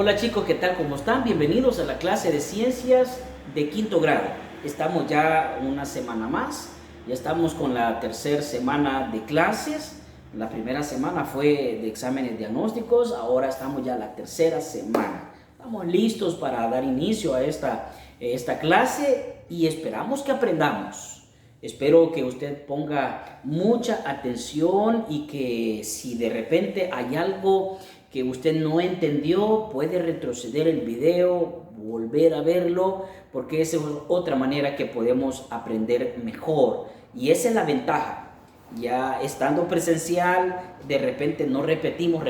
Hola chicos, ¿qué tal? ¿Cómo están? Bienvenidos a la clase de ciencias de quinto grado. Estamos ya una semana más, ya estamos con la tercera semana de clases. La primera semana fue de exámenes diagnósticos, ahora estamos ya la tercera semana. Estamos listos para dar inicio a esta clase y esperamos que aprendamos. Espero que usted ponga mucha atención y que si de repente hay algo que usted no entendió, puede retroceder el video, volver a verlo, porque esa es otra manera que podemos aprender mejor. Y esa es la ventaja. Ya estando presencial, de repente no repetimos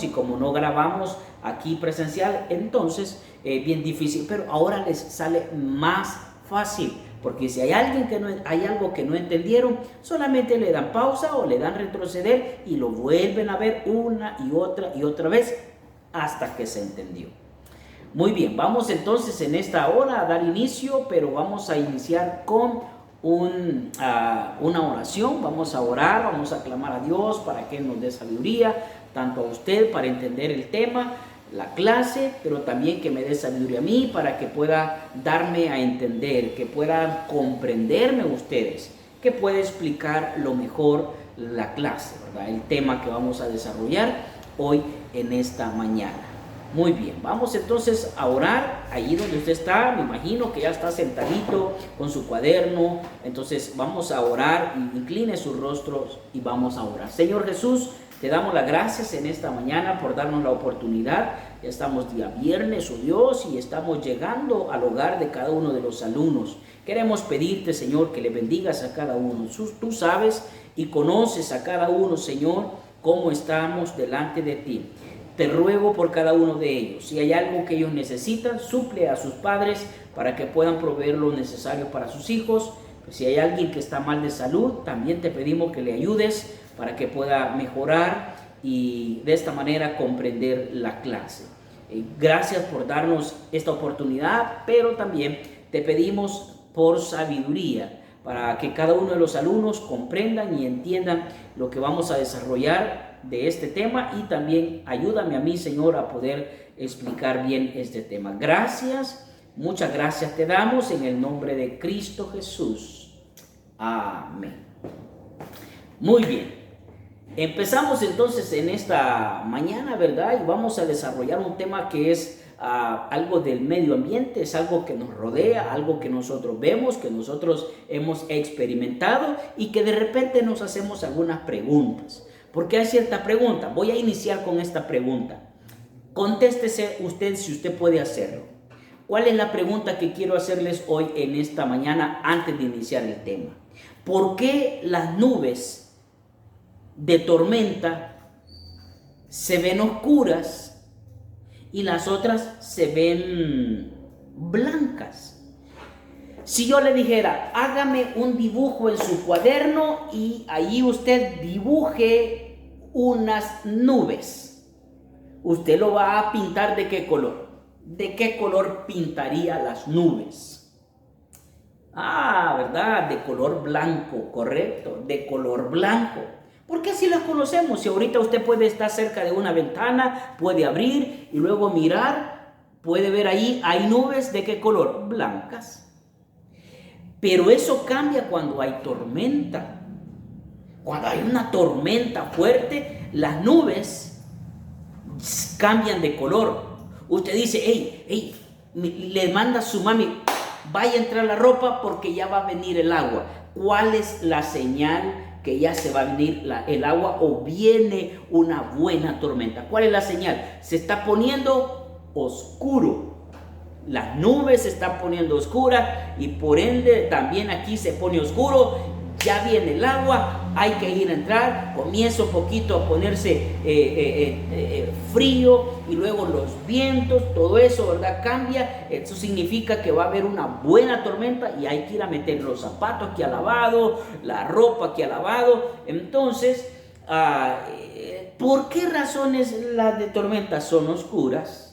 y como no grabamos aquí presencial, entonces bien difícil, pero ahora les sale más fácil. Porque si hay algo que no entendieron, solamente le dan pausa o le dan retroceder y lo vuelven a ver una y otra vez hasta que se entendió. Muy bien, vamos entonces en esta hora a dar inicio, pero vamos a iniciar con una oración. Vamos a orar, vamos a clamar a Dios para que nos dé sabiduría, tanto a usted para entender el tema, la clase, pero también que me dé sabiduría a mí para que pueda darme a entender, que puedan comprenderme ustedes, que pueda explicar lo mejor la clase, ¿verdad? El tema que vamos a desarrollar hoy en esta mañana. Muy bien, vamos entonces a orar allí donde usted está. Me imagino que ya está sentadito con su cuaderno. Entonces vamos a orar, incline sus rostros y vamos a orar. Señor Jesús, te damos las gracias en esta mañana por darnos la oportunidad. Ya estamos día viernes, oh Dios, y estamos llegando al hogar de cada uno de los alumnos. Queremos pedirte, Señor, que le bendigas a cada uno. Tú sabes y conoces a cada uno, Señor, cómo estamos delante de ti. Te ruego por cada uno de ellos. Si hay algo que ellos necesitan, suple a sus padres para que puedan proveer lo necesario para sus hijos. Si hay alguien que está mal de salud, también te pedimos que le ayudes para que pueda mejorar y de esta manera comprender la clase. Gracias por darnos esta oportunidad, pero también te pedimos por sabiduría para que cada uno de los alumnos comprendan y entiendan lo que vamos a desarrollar de este tema, y también ayúdame a mí, Señor, a poder explicar bien este tema. Gracias, muchas gracias te damos en el nombre de Cristo Jesús. Amén. Muy bien. Empezamos entonces en esta mañana, ¿verdad? Y vamos a desarrollar un tema que es algo del medio ambiente, es algo que nos rodea, algo que nosotros vemos, que nosotros hemos experimentado y que de repente nos hacemos algunas preguntas. Porque hay cierta pregunta. Voy a iniciar con esta pregunta. Contéstese usted si usted puede hacerlo. ¿Cuál es la pregunta que quiero hacerles hoy en esta mañana antes de iniciar el tema? ¿Por qué las nubes de tormenta se ven oscuras y las otras se ven blancas? Si yo le dijera, hágame un dibujo en su cuaderno y ahí usted dibuje unas nubes, ¿usted lo va a pintar de qué color? ¿De qué color pintaría las nubes? ¿Verdad? De color blanco, correcto, de color blanco. Porque así las conocemos. Si ahorita usted puede estar cerca de una ventana, puede abrir y luego mirar, puede ver ahí, hay nubes de qué color? Blancas. Pero eso cambia cuando hay tormenta. Cuando hay una tormenta fuerte, las nubes cambian de color. Usted dice, le manda a su mami, vaya a entrar la ropa porque ya va a venir el agua. ¿Cuál es la señal que ya se va a venir el agua o viene una buena tormenta? ¿Cuál es la señal? Se está poniendo oscuro. Las nubes se están poniendo oscuras y por ende también aquí se pone oscuro. Ya viene el agua, hay que ir a entrar, comienza un poquito a ponerse frío y luego los vientos, todo eso, ¿verdad? Cambia. Eso significa que va a haber una buena tormenta y hay que ir a meter los zapatos aquí al lavado, la ropa aquí al lavado. Entonces, ¿por qué razones las de tormenta son oscuras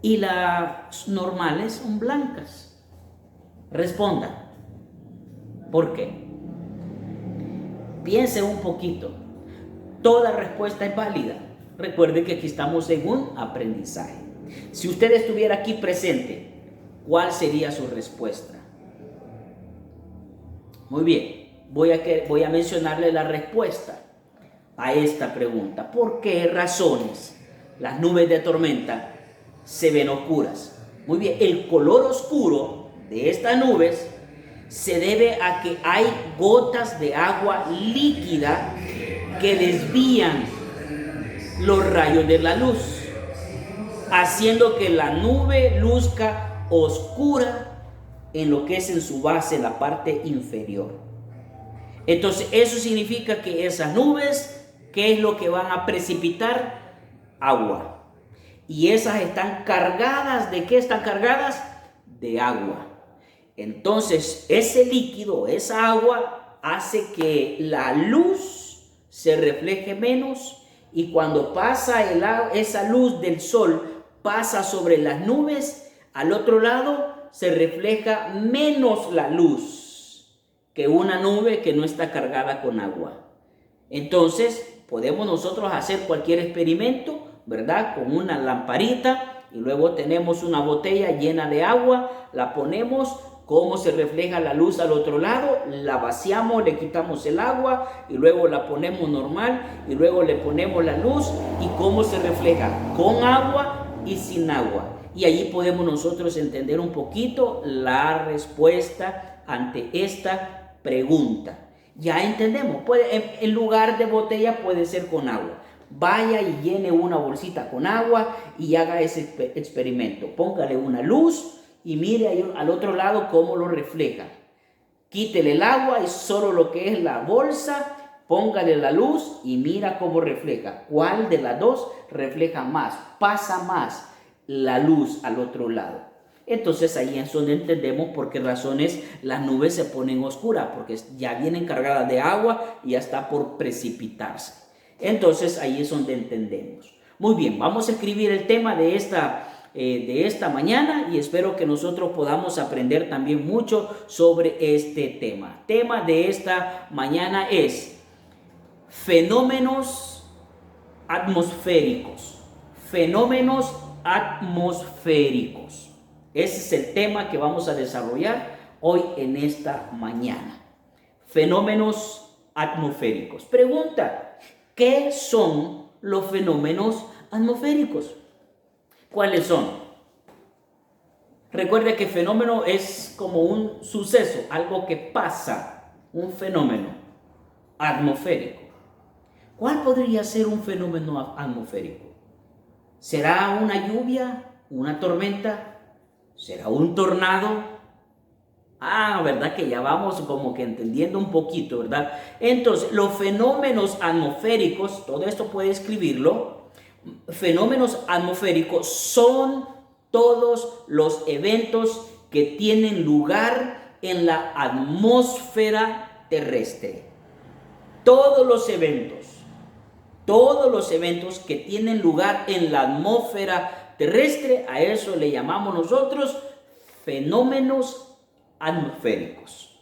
y las normales son blancas? Responda. ¿Por qué? Piense un poquito. Toda respuesta es válida. Recuerde que aquí estamos en un aprendizaje. Si usted estuviera aquí presente, ¿cuál sería su respuesta? Muy bien, voy a mencionarle la respuesta a esta pregunta. ¿Por qué razones las nubes de tormenta se ven oscuras? Muy bien, el color oscuro de estas nubes se debe a que hay gotas de agua líquida que desvían los rayos de la luz, haciendo que la nube luzca oscura en lo que es en su base, en la parte inferior. Entonces eso significa que esas nubes, ¿qué es lo que van a precipitar? Agua. Y esas están cargadas, ¿de qué están cargadas? De agua. Entonces ese líquido, esa agua, hace que la luz se refleje menos, y cuando pasa esa luz del sol pasa sobre las nubes, al otro lado se refleja menos la luz que una nube que no está cargada con agua. Entonces podemos nosotros hacer cualquier experimento, ¿verdad? Con una lamparita, y luego tenemos una botella llena de agua, la ponemos, cómo se refleja la luz al otro lado, la vaciamos, le quitamos el agua y luego la ponemos normal y luego le ponemos la luz, y cómo se refleja con agua y sin agua. Y allí podemos nosotros entender un poquito la respuesta ante esta pregunta. Ya entendemos, en lugar de botella puede ser con agua. Vaya y llene una bolsita con agua y haga ese experimento. Póngale una luz y mire ahí al otro lado cómo lo refleja. Quítele el agua y solo lo que es la bolsa, póngale la luz y mira cómo refleja. ¿Cuál de las dos refleja más? Pasa más la luz al otro lado. Entonces ahí es donde entendemos por qué razones las nubes se ponen oscuras, porque ya vienen cargadas de agua y ya está por precipitarse. Entonces ahí es donde entendemos. Muy bien, vamos a escribir el tema de esta mañana, y espero que nosotros podamos aprender también mucho sobre este tema. Tema de esta mañana es fenómenos atmosféricos. Fenómenos atmosféricos. Ese es el tema que vamos a desarrollar hoy en esta mañana. Fenómenos atmosféricos. Pregunta: ¿qué son los fenómenos atmosféricos? ¿Cuáles son? Recuerde que fenómeno es como un suceso, algo que pasa, un fenómeno atmosférico. ¿Cuál podría ser un fenómeno atmosférico? ¿Será una lluvia, una tormenta? ¿Será un tornado? ¿Verdad que ya vamos como que entendiendo un poquito, ¿verdad? Entonces, los fenómenos atmosféricos, todo esto puede escribirlo. Fenómenos atmosféricos son todos los eventos que tienen lugar en la atmósfera terrestre. Todos los eventos que tienen lugar en la atmósfera terrestre, a eso le llamamos nosotros fenómenos atmosféricos.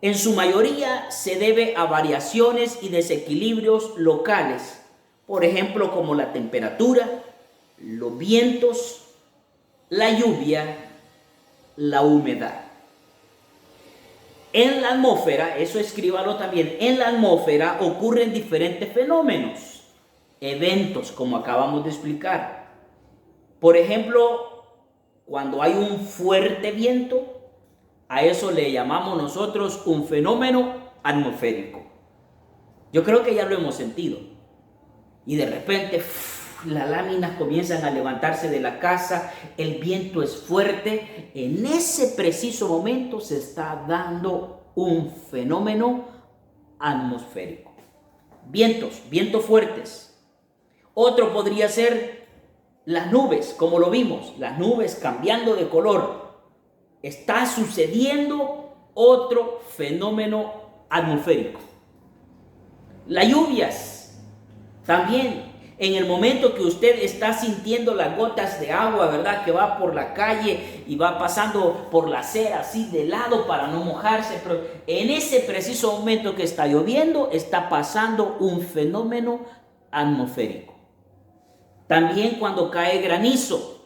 En su mayoría se debe a variaciones y desequilibrios locales, por ejemplo, como la temperatura, los vientos, la lluvia, la humedad. En la atmósfera, eso escríbalo también, en la atmósfera ocurren diferentes fenómenos, eventos, como acabamos de explicar. Por ejemplo, cuando hay un fuerte viento, a eso le llamamos nosotros un fenómeno atmosférico. Yo creo que ya lo hemos sentido. Y de repente las láminas comienzan a levantarse de la casa, el viento es fuerte. En ese preciso momento se está dando un fenómeno atmosférico. Vientos fuertes. Otro podría ser las nubes, como lo vimos, las nubes cambiando de color. Está sucediendo otro fenómeno atmosférico. Las lluvias. También, en el momento que usted está sintiendo las gotas de agua, ¿verdad? Que va por la calle y va pasando por la acera así de lado para no mojarse. Pero en ese preciso momento que está lloviendo, está pasando un fenómeno atmosférico. También cuando cae granizo.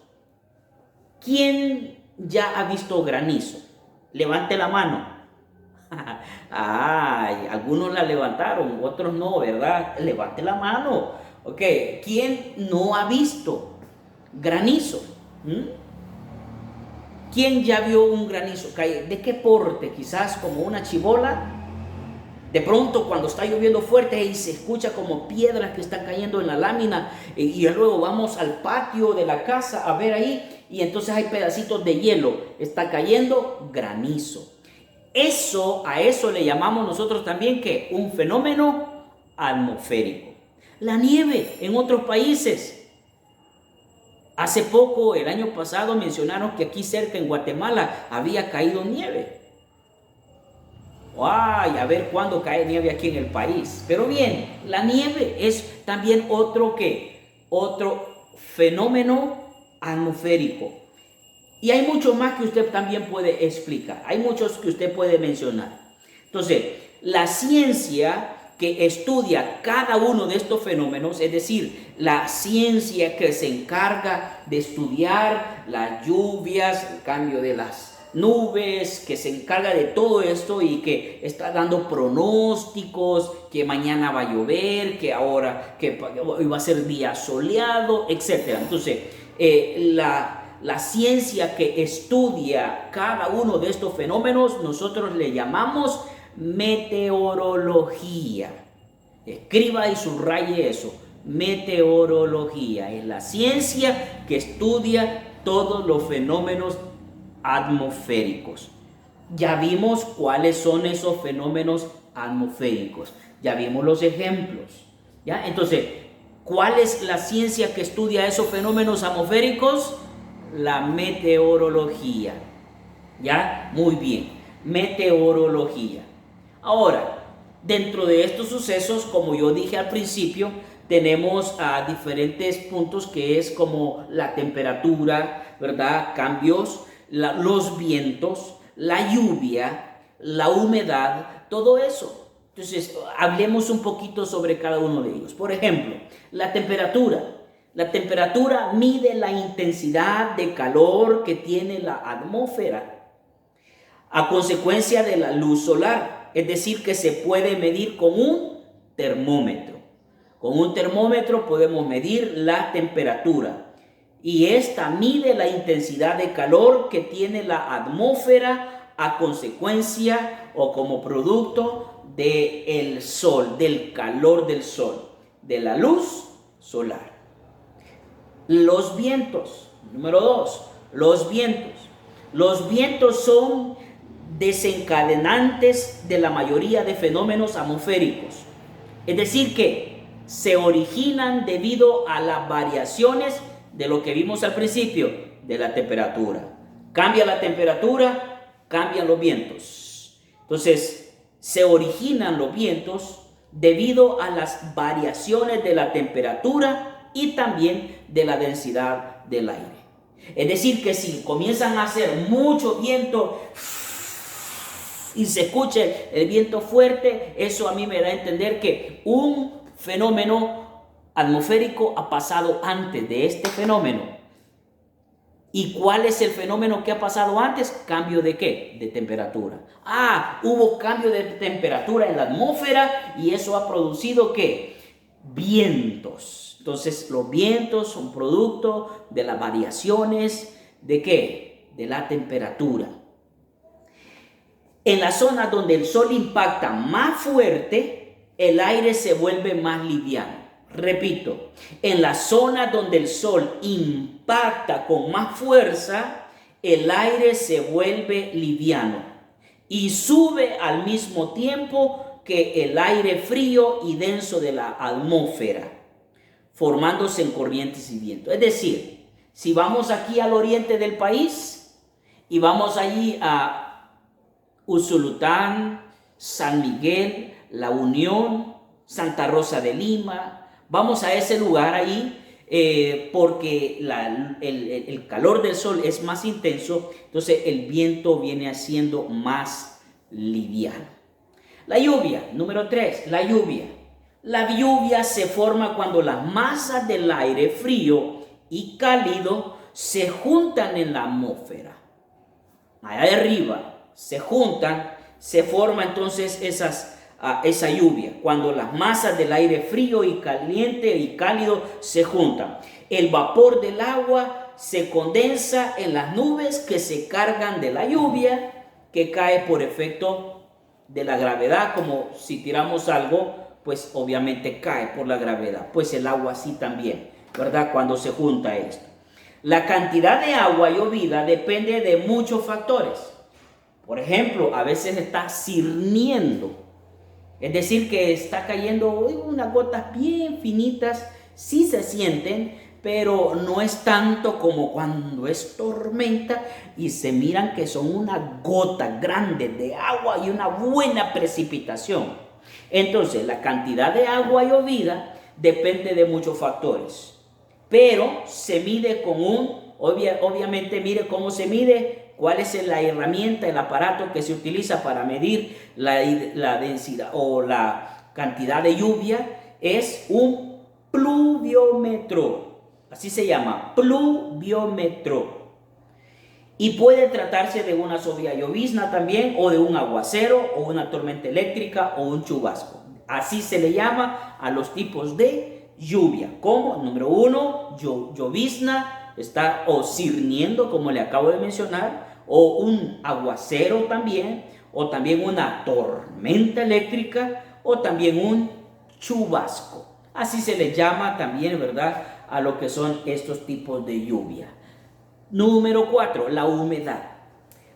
¿Quién ya ha visto granizo? Levante la mano. Ay, algunos la levantaron, otros no, ¿verdad? Levante la mano. Ok, ¿quién no ha visto granizo? ¿Quién ya vio un granizo caer? ¿De qué porte? Quizás como una chibola. De pronto cuando está lloviendo fuerte y se escucha como piedras que están cayendo en la lámina y luego vamos al patio de la casa a ver ahí y entonces hay pedacitos de hielo. Está cayendo granizo. A eso le llamamos nosotros también que un fenómeno atmosférico. La nieve en otros países. Hace poco, el año pasado, mencionaron que aquí cerca en Guatemala había caído nieve. ¡Ay! A ver cuándo cae nieve aquí en el país. Pero bien, la nieve es también otro fenómeno atmosférico. Y hay mucho más que usted también puede explicar. Hay muchos que usted puede mencionar. Entonces, la ciencia que estudia cada uno de estos fenómenos, es decir, la ciencia que se encarga de estudiar las lluvias, el cambio de las nubes, que se encarga de todo esto y que está dando pronósticos, que mañana va a llover, que ahora que hoy va a ser día soleado, etc. Entonces, la ciencia que estudia cada uno de estos fenómenos, nosotros le llamamos meteorología. Escriba y subraye eso. Meteorología es la ciencia que estudia todos los fenómenos atmosféricos. Ya vimos cuáles son esos fenómenos atmosféricos. Ya vimos los ejemplos. ¿Ya? Entonces, ¿cuál es la ciencia que estudia esos fenómenos atmosféricos? La meteorología. ¿Ya? Muy bien. Meteorología. Ahora, dentro de estos sucesos, como yo dije al principio, tenemos diferentes puntos que es como la temperatura, ¿verdad? Cambios, los vientos, la lluvia, la humedad, todo eso. Entonces, hablemos un poquito sobre cada uno de ellos. Por ejemplo, la temperatura. La temperatura mide la intensidad de calor que tiene la atmósfera a consecuencia de la luz solar. Es decir, que se puede medir con un termómetro. Con un termómetro podemos medir la temperatura. Y esta mide la intensidad de calor que tiene la atmósfera a consecuencia o como producto del sol, del calor del sol, de la luz solar. Los vientos. Número 2. Los vientos. Los vientos son desencadenantes de la mayoría de fenómenos atmosféricos. Es decir que se originan debido a las variaciones de lo que vimos al principio, de la temperatura. Cambia la temperatura, cambian los vientos. Entonces, se originan los vientos debido a las variaciones de la temperatura y también de la densidad del aire. Es decir, que si comienzan a hacer mucho viento y se escucha el viento fuerte, eso a mí me da a entender que un fenómeno atmosférico ha pasado antes de este fenómeno. ¿Y cuál es el fenómeno que ha pasado antes? ¿Cambio de qué? De temperatura. Hubo cambio de temperatura en la atmósfera y eso ha producido ¿qué? Vientos. Entonces los vientos son producto de las variaciones ¿de qué? De la temperatura. En la zona donde el sol impacta más fuerte, el aire se vuelve más liviano. Repito, en la zona donde el sol impacta con más fuerza, el aire se vuelve liviano y sube al mismo tiempo que el aire frío y denso de la atmósfera, formándose en corrientes y vientos. Es decir, si vamos aquí al oriente del país y vamos allí a Usulután, San Miguel, La Unión, Santa Rosa de Lima, vamos a ese lugar ahí porque el calor del sol es más intenso, entonces el viento viene siendo más liviano. La lluvia, número 3, la lluvia. La lluvia se forma cuando las masas del aire frío y cálido se juntan en la atmósfera. Allá arriba se juntan, se forma entonces esa lluvia. Cuando las masas del aire frío y caliente y cálido se juntan. El vapor del agua se condensa en las nubes que se cargan de la lluvia que cae por efecto de la gravedad. Como si tiramos algo, pues obviamente cae por la gravedad. Pues el agua así también, ¿verdad? Cuando se junta esto. La cantidad de agua llovida depende de muchos factores. Por ejemplo, a veces está cirniendo. Es decir, que está cayendo unas gotas bien finitas, sí se sienten, pero no es tanto como cuando es tormenta y se miran que son unas gotas grandes de agua y una buena precipitación. Entonces, la cantidad de agua llovida depende de muchos factores, pero se mide con obviamente mire cómo se mide, cuál es la herramienta, el aparato que se utiliza para medir la densidad o la cantidad de lluvia, es un pluviómetro. Así se llama, pluviómetro. Y puede tratarse de una sobrina llovizna también, o de un aguacero, o una tormenta eléctrica, o un chubasco. Así se le llama a los tipos de lluvia. Como número 1, llovizna, está o cirniendo, como le acabo de mencionar, o un aguacero también, o también una tormenta eléctrica, o también un chubasco. Así se le llama también, ¿verdad?, a lo que son estos tipos de lluvia. Número 4, la humedad.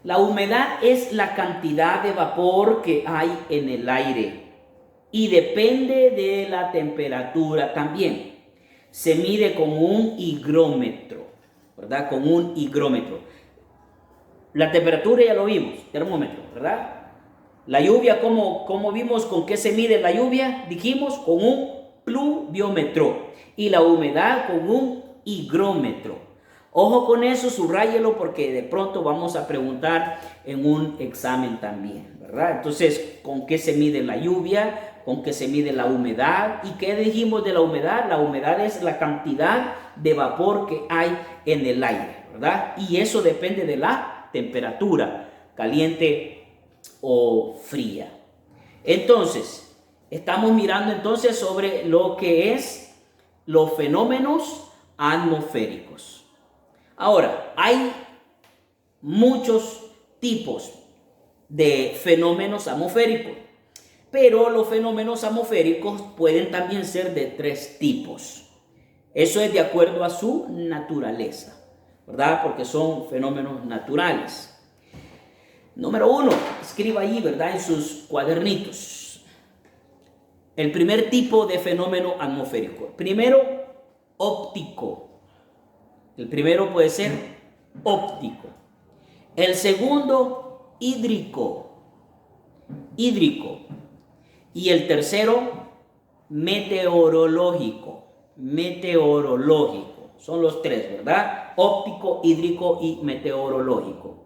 La humedad es la cantidad de vapor que hay en el aire y depende de la temperatura también. Se mide con un higrómetro, ¿verdad? Con un higrómetro. La temperatura ya lo vimos, termómetro, ¿verdad? La lluvia, ¿cómo vimos con qué se mide la lluvia? Dijimos con un pluviómetro. Y la humedad con un higrómetro. Ojo con eso, subráyelo porque de pronto vamos a preguntar en un examen también, ¿verdad? Entonces, ¿con qué se mide la lluvia? ¿Con qué se mide la humedad? ¿Y qué dijimos de la humedad? La humedad es la cantidad de vapor que hay en el aire, ¿verdad? Y eso depende de la temperatura, caliente o fría. Entonces, estamos mirando entonces sobre lo que es los fenómenos atmosféricos. Ahora, hay muchos tipos de fenómenos atmosféricos, pero los fenómenos atmosféricos pueden también ser de 3 tipos. Eso es de acuerdo a su naturaleza, ¿verdad? Porque son fenómenos naturales. Número 1, escriba ahí, ¿verdad?, en sus cuadernitos. El primer tipo de fenómeno atmosférico. Primero, óptico. El primero puede ser óptico. El segundo, hídrico. Y el tercero, meteorológico. Son los 3, ¿verdad? Óptico, hídrico y meteorológico.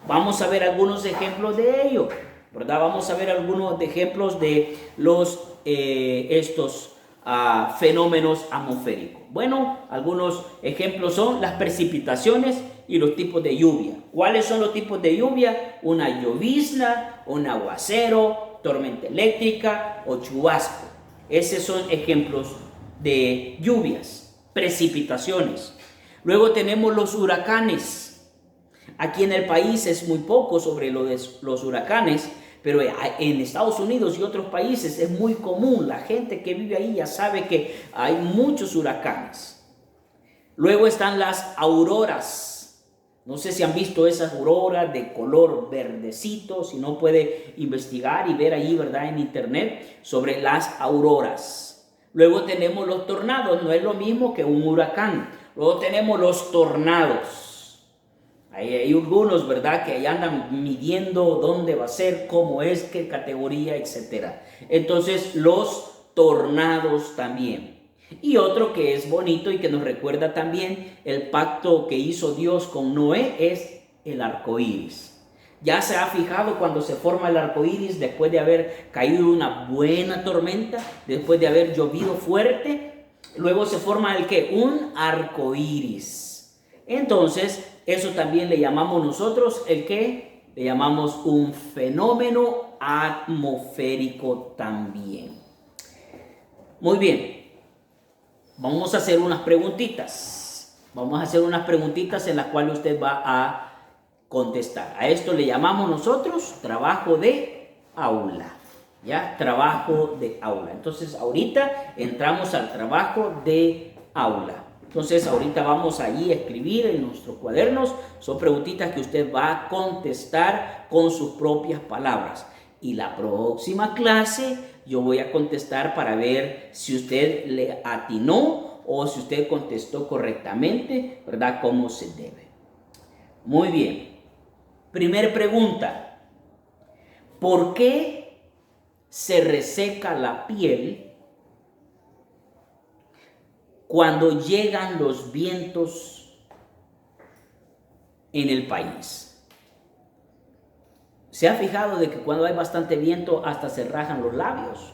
Vamos a ver algunos ejemplos de ello, ¿verdad? Vamos a ver algunos ejemplos de estos fenómenos atmosféricos. Bueno, algunos ejemplos son las precipitaciones y los tipos de lluvia. ¿Cuáles son los tipos de lluvia? Una llovizna, un aguacero, tormenta eléctrica o chubasco. Esos son ejemplos de lluvias, precipitaciones. Luego tenemos los huracanes. Aquí en el país es muy poco sobre los huracanes, pero en Estados Unidos y otros países es muy común. La gente que vive ahí ya sabe que hay muchos huracanes. Luego están las auroras. No sé si han visto esas auroras de color verdecito. Si no, puede investigar y ver ahí, ¿verdad?, en internet sobre las auroras. Luego tenemos los tornados. No es lo mismo que un huracán. Luego tenemos los tornados. Hay algunos, ¿verdad?, que ahí andan midiendo dónde va a ser, cómo es, qué categoría, etc. Entonces, los tornados también. Y otro que es bonito y que nos recuerda también el pacto que hizo Dios con Noé es el arco iris. ¿Ya se ha fijado cuando se forma el arco iris después de haber caído una buena tormenta, después de haber llovido fuerte? Luego se forma el ¿qué? Un arco iris. Entonces, eso también le llamamos nosotros el ¿qué? Le llamamos un fenómeno atmosférico también. Muy bien, vamos a hacer unas preguntitas. Vamos a hacer unas preguntitas en las cuales usted va a contestar. A esto le llamamos nosotros trabajo de aula. ¿Ya? Trabajo de aula. Entonces, ahorita entramos al trabajo de aula. Entonces, ahorita vamos allí a escribir en nuestros cuadernos. Son preguntitas que usted va a contestar con sus propias palabras. Y la próxima clase yo voy a contestar para ver si usted le atinó o si usted contestó correctamente, ¿verdad? Cómo se debe. Muy bien. Primer pregunta. ¿Por qué se reseca la piel cuando llegan los vientos en el país? ¿Se ha fijado de que cuando hay bastante viento hasta se rajan los labios?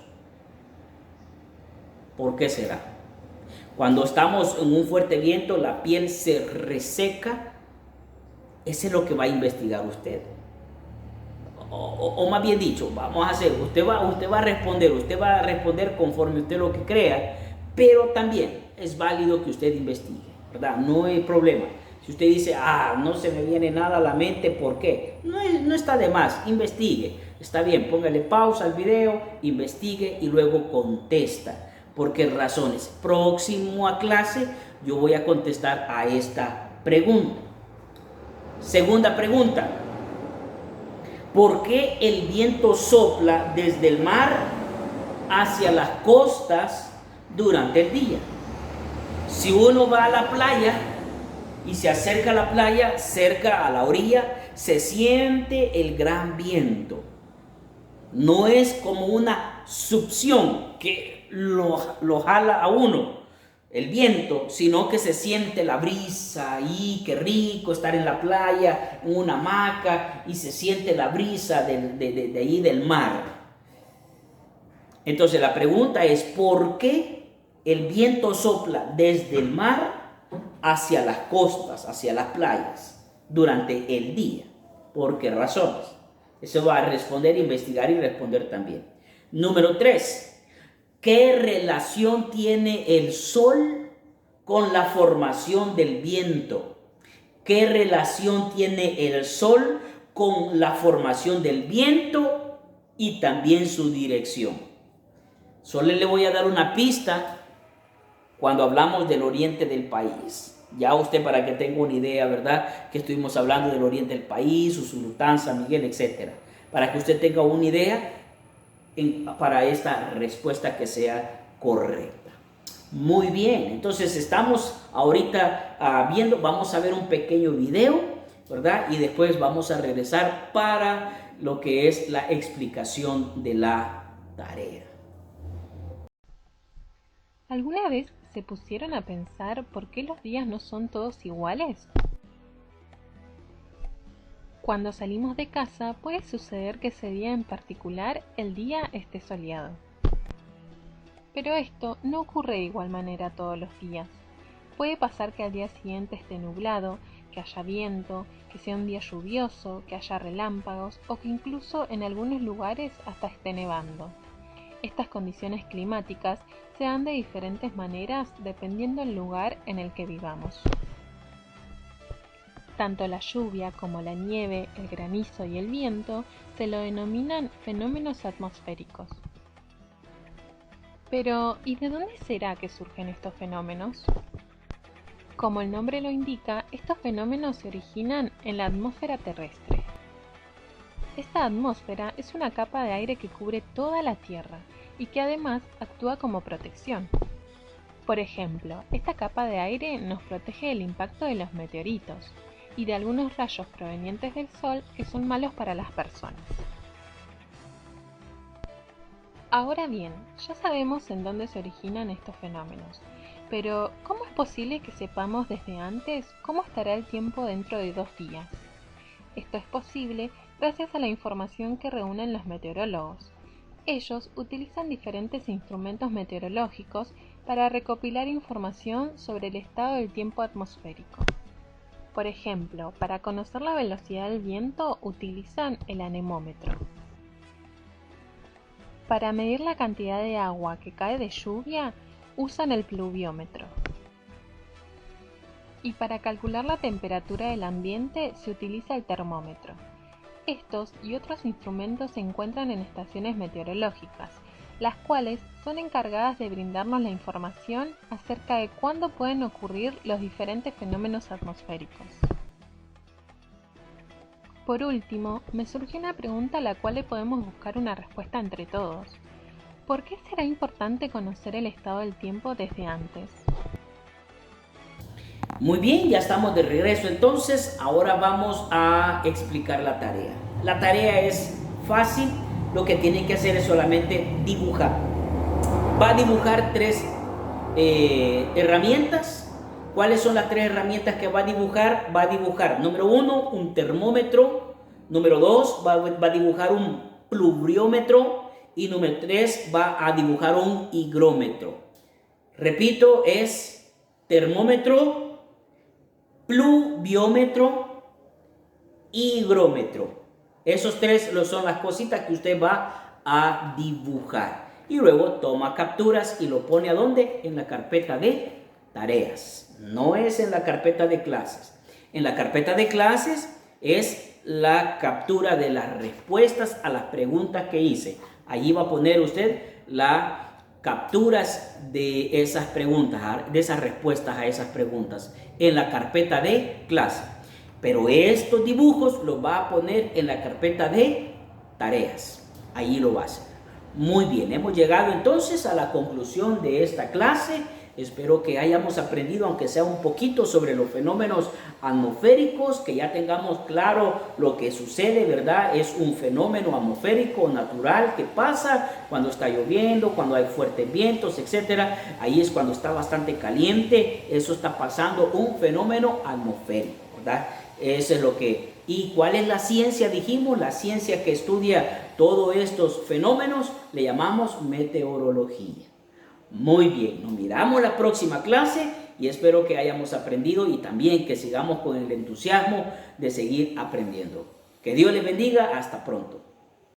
¿Por qué será? Cuando estamos en un fuerte viento, la piel se reseca. Eso es lo que va a investigar usted. O más bien dicho, vamos a hacer, usted va a responder conforme usted lo que crea, pero también es válido que usted investigue, ¿verdad? No hay problema. Si usted dice, no se me viene nada a la mente, ¿por qué? No está de más, investigue. Está bien, póngale pausa al video, investigue y luego contesta. ¿Por qué razones? Próximo a clase, yo voy a contestar a esta pregunta. Segunda pregunta. ¿Por qué el viento sopla desde el mar hacia las costas durante el día? Si uno va a la playa y se acerca a la playa, cerca a la orilla, se siente el gran viento. No es como una succión que lo jala a uno, el viento, sino que se siente la brisa y qué rico estar en la playa, en una hamaca, y se siente la brisa de ahí del mar. Entonces la pregunta es, ¿por qué el viento sopla desde el mar hacia las costas, hacia las playas, durante el día? ¿Por qué razones? Eso va a responder, investigar y responder también. Número 3. ¿Qué relación tiene el sol con la formación del viento? ¿Qué relación tiene el sol con la formación del viento y también su dirección? Solo le voy a dar una pista cuando hablamos del oriente del país. Ya usted, para que tenga una idea, ¿verdad? Que estuvimos hablando del oriente del país, Usulután, San Miguel, etc. Para que usted tenga una idea para esta respuesta que sea correcta. Muy bien, entonces estamos ahorita viendo, vamos a ver un pequeño video, ¿verdad? Y después vamos a regresar para lo que es la explicación de la tarea. ¿Alguna vez se pusieron a pensar por qué los días no son todos iguales? Cuando salimos de casa puede suceder que ese día en particular el día esté soleado. Pero esto no ocurre de igual manera todos los días. Puede pasar que al día siguiente esté nublado, que haya viento, que sea un día lluvioso, que haya relámpagos o que incluso en algunos lugares hasta esté nevando. Estas condiciones climáticas se dan de diferentes maneras dependiendo del lugar en el que vivamos. Tanto la lluvia como la nieve, el granizo y el viento se lo denominan fenómenos atmosféricos. Pero, ¿y de dónde será que surgen estos fenómenos? Como el nombre lo indica, estos fenómenos se originan en la atmósfera terrestre. Esta atmósfera es una capa de aire que cubre toda la Tierra y que además actúa como protección. Por ejemplo, esta capa de aire nos protege del impacto de los meteoritos y de algunos rayos provenientes del Sol que son malos para las personas. Ahora bien, ya sabemos en dónde se originan estos fenómenos, pero ¿cómo es posible que sepamos desde antes cómo estará el tiempo dentro de 2 días? Esto es posible gracias a la información que reúnen los meteorólogos. Ellos utilizan diferentes instrumentos meteorológicos para recopilar información sobre el estado del tiempo atmosférico. Por ejemplo, para conocer la velocidad del viento utilizan el anemómetro. Para medir la cantidad de agua que cae de lluvia, usan el pluviómetro. Y para calcular la temperatura del ambiente se utiliza el termómetro. Estos y otros instrumentos se encuentran en estaciones meteorológicas, las cuales son encargadas de brindarnos la información acerca de cuándo pueden ocurrir los diferentes fenómenos atmosféricos. Por último, me surgió una pregunta a la cual le podemos buscar una respuesta entre todos. ¿Por qué será importante conocer el estado del tiempo desde antes? Muy bien, ya estamos de regreso entonces. Ahora vamos a explicar la tarea. La tarea es fácil, lo que tienen que hacer es solamente dibujar. Va a dibujar tres herramientas. ¿Cuáles son las tres herramientas que va a dibujar? Va a dibujar, número 1, un termómetro. Número 2, va a dibujar un pluviómetro. Y número 3, va a dibujar un higrómetro. Repito, es termómetro, pluviómetro, higrómetro. Esos tres son las cositas que usted va a dibujar. Y luego toma capturas y lo pone ¿a dónde? En la carpeta de tareas. No es en la carpeta de clases. En la carpeta de clases es la captura de las respuestas a las preguntas que hice. Allí va a poner usted las capturas de esas preguntas, de esas respuestas a esas preguntas en la carpeta de clase. Pero estos dibujos los va a poner en la carpeta de tareas. Allí lo va a hacer. Muy bien, hemos llegado entonces a la conclusión de esta clase. Espero que hayamos aprendido, aunque sea un poquito, sobre los fenómenos atmosféricos, que ya tengamos claro lo que sucede, ¿verdad? Es un fenómeno atmosférico natural que pasa cuando está lloviendo, cuando hay fuertes vientos, etcétera. Ahí es cuando está bastante caliente, eso está pasando, un fenómeno atmosférico, ¿verdad? Eso es lo que... ¿Y cuál es la ciencia? Dijimos, la ciencia que estudia todos estos fenómenos le llamamos meteorología. Muy bien, nos miramos la próxima clase y espero que hayamos aprendido y también que sigamos con el entusiasmo de seguir aprendiendo. Que Dios les bendiga, hasta pronto.